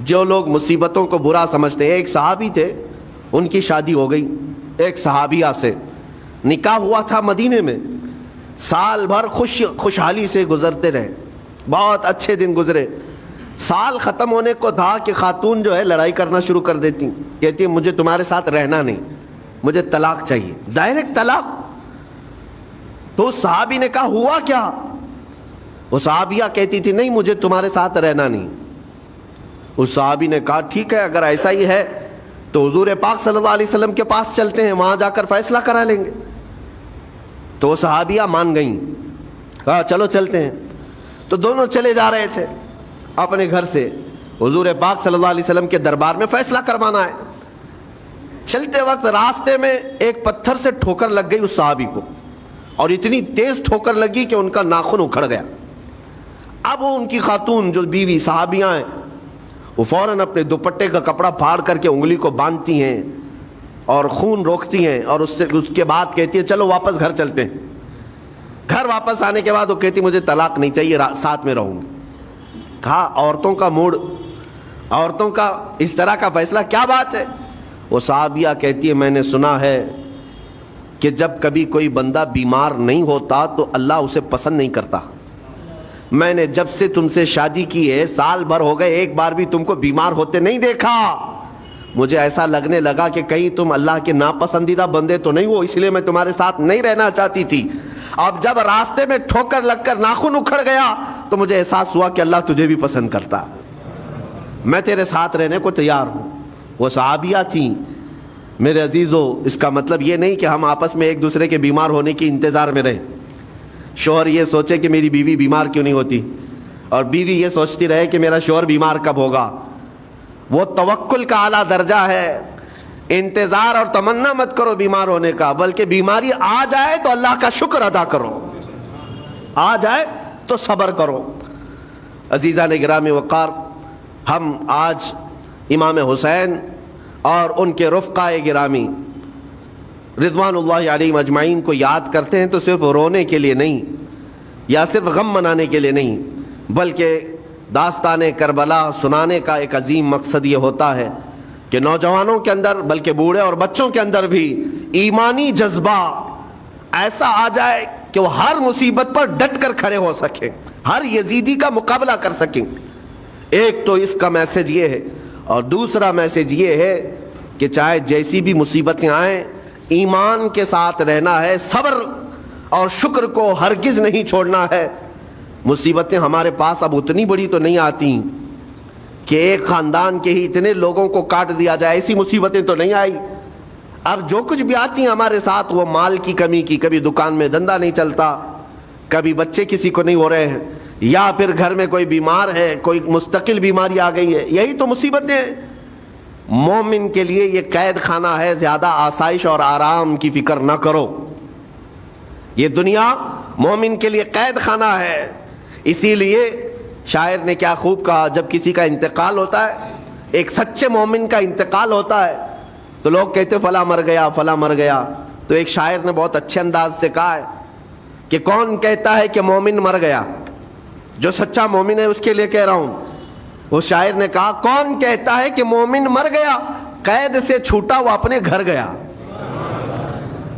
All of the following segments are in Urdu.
جو لوگ مصیبتوں کو برا سمجھتے ہیں، ایک صحابی تھے، ان کی شادی ہو گئی ایک صحابیہ سے، نکاح ہوا تھا مدینے میں، سال بھر خوشحالی سے گزرتے رہے، بہت اچھے دن گزرے۔ سال ختم ہونے کو تھا کہ خاتون جو ہے لڑائی کرنا شروع کر دیتی، کہتی ہے مجھے تمہارے ساتھ رہنا نہیں، مجھے طلاق چاہیے، ڈائریکٹ طلاق۔ تو اس صحابی نے کہا ہوا کیا؟ وہ صحابیہ کہتی تھی نہیں مجھے تمہارے ساتھ رہنا نہیں۔ اس صحابی نے کہا ٹھیک ہے اگر ایسا ہی ہے تو حضور پاک صلی اللہ علیہ وسلم کے پاس چلتے ہیں، وہاں جا کر فیصلہ کرا لیں گے۔ تو وہ صحابیہ مان گئیں، کہا چلو چلتے ہیں۔ تو دونوں چلے جا رہے تھے اپنے گھر سے، حضور پاک صلی اللہ علیہ وسلم کے دربار میں فیصلہ کروانا ہے۔ چلتے وقت راستے میں ایک پتھر سے ٹھوکر لگ گئی اس صحابی کو، اور اتنی تیز ٹھوکر لگی کہ ان کا ناخن اکھڑ گیا۔ اب وہ ان کی خاتون جو بیوی صحابیاں ہیں وہ فوراً اپنے دوپٹے کا کپڑا پھاڑ کر کے انگلی کو باندھتی ہیں اور خون روکتی ہیں، اور اس کے بعد کہتی ہے چلو واپس گھر چلتے ہیں۔ گھر واپس آنے کے بعد وہ کہتی مجھے طلاق نہیں چاہیے، ساتھ میں رہوں گی۔ کہا عورتوں کا موڈ، عورتوں کا اس طرح کا فیصلہ کیا بات ہے؟ وہ صحابیہ کہتی ہے میں نے سنا ہے کہ جب کبھی کوئی بندہ بیمار نہیں ہوتا تو اللہ اسے پسند نہیں کرتا۔ میں نے جب سے تم سے شادی کی ہے سال بھر ہو گئے، ایک بار بھی تم کو بیمار ہوتے نہیں دیکھا۔ مجھے ایسا لگنے لگا کہ کہیں تم اللہ کے ناپسندیدہ بندے تو نہیں ہو، اس لیے میں تمہارے ساتھ نہیں رہنا چاہتی تھی۔ اب جب راستے میں ٹھوکر لگ کر ناخن اکھڑ گیا تو مجھے احساس ہوا کہ اللہ تجھے بھی پسند کرتا، میں تیرے ساتھ رہنے کو تیار ہوں۔ وہ صحابیہ تھیں۔ میرے عزیزو، اس کا مطلب یہ نہیں کہ ہم آپس میں ایک دوسرے کے بیمار ہونے کی انتظار میں رہیں۔ شوہر یہ سوچے کہ میری بیوی بیمار کیوں نہیں ہوتی، اور بیوی یہ سوچتی رہے کہ میرا شوہر بیمار کب ہوگا۔ وہ توکل کا اعلیٰ درجہ ہے۔ انتظار اور تمنا مت کرو بیمار ہونے کا، بلکہ بیماری آ جائے تو اللہ کا شکر ادا کرو، آ جائے تو صبر کرو۔ عزیزان گرامی وقار، ہم آج امام حسین اور ان کے رفقائے گرامی رضوان اللہ علیہم اجمعین کو یاد کرتے ہیں تو صرف رونے کے لیے نہیں یا صرف غم منانے کے لیے نہیں، بلکہ داستان کربلا سنانے کا ایک عظیم مقصد یہ ہوتا ہے کہ نوجوانوں کے اندر بلکہ بوڑھے اور بچوں کے اندر بھی ایمانی جذبہ ایسا آ جائے کہ وہ ہر مصیبت پر ڈٹ کر کھڑے ہو سکیں، ہر یزیدی کا مقابلہ کر سکیں۔ ایک تو اس کا میسج یہ ہے، اور دوسرا میسج یہ ہے کہ چاہے جیسی بھی مصیبتیں آئیں ایمان کے ساتھ رہنا ہے، صبر اور شکر کو ہرگز نہیں چھوڑنا ہے۔ مصیبتیں ہمارے پاس اب اتنی بڑی تو نہیں آتی کہ ایک خاندان کے ہی اتنے لوگوں کو کاٹ دیا جائے، ایسی مصیبتیں تو نہیں آئی۔ اب جو کچھ بھی آتی ہیں ہمارے ساتھ وہ مال کی کمی کی، کبھی دکان میں دھندا نہیں چلتا، کبھی بچے کسی کو نہیں ہو رہے ہیں، یا پھر گھر میں کوئی بیمار ہے، کوئی مستقل بیماری آ گئی ہے، یہی تو مصیبتیں ہیں۔ مومن کے لیے یہ قید خانہ ہے، زیادہ آسائش اور آرام کی فکر نہ کرو۔ یہ دنیا مومن کے لیے قید خانہ ہے۔ اسی لیے شاعر نے کیا خوب کہا، جب کسی کا انتقال ہوتا ہے، ایک سچے مومن کا انتقال ہوتا ہے تو لوگ کہتے فلاں مر گیا فلاں مر گیا، تو ایک شاعر نے بہت اچھے انداز سے کہا ہے کہ کون کہتا ہے کہ مومن مر گیا؟ جو سچا مومن ہے اس کے لیے کہہ رہا ہوں۔ وہ شاعر نے کہا کون کہتا ہے کہ مومن مر گیا، قید سے چھوٹا وہ اپنے گھر گیا۔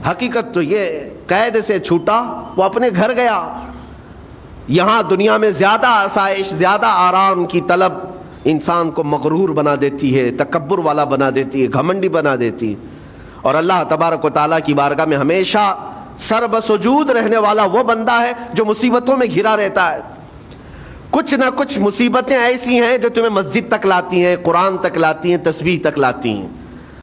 حقیقت تو یہ، قید سے چھوٹا وہ اپنے گھر گیا۔ یہاں دنیا میں زیادہ آسائش، زیادہ آرام کی طلب انسان کو مغرور بنا دیتی ہے، تکبر والا بنا دیتی ہے، گھمنڈی بنا دیتی ہے، اور اللہ تبارک و تعالیٰ کی بارگاہ میں ہمیشہ سر بسجود رہنے والا وہ بندہ ہے جو مصیبتوں میں گھرا رہتا ہے۔ کچھ نہ کچھ مصیبتیں ایسی ہیں جو تمہیں مسجد تک لاتی ہیں، قرآن تک لاتی ہیں، تسبیح تک لاتی ہیں۔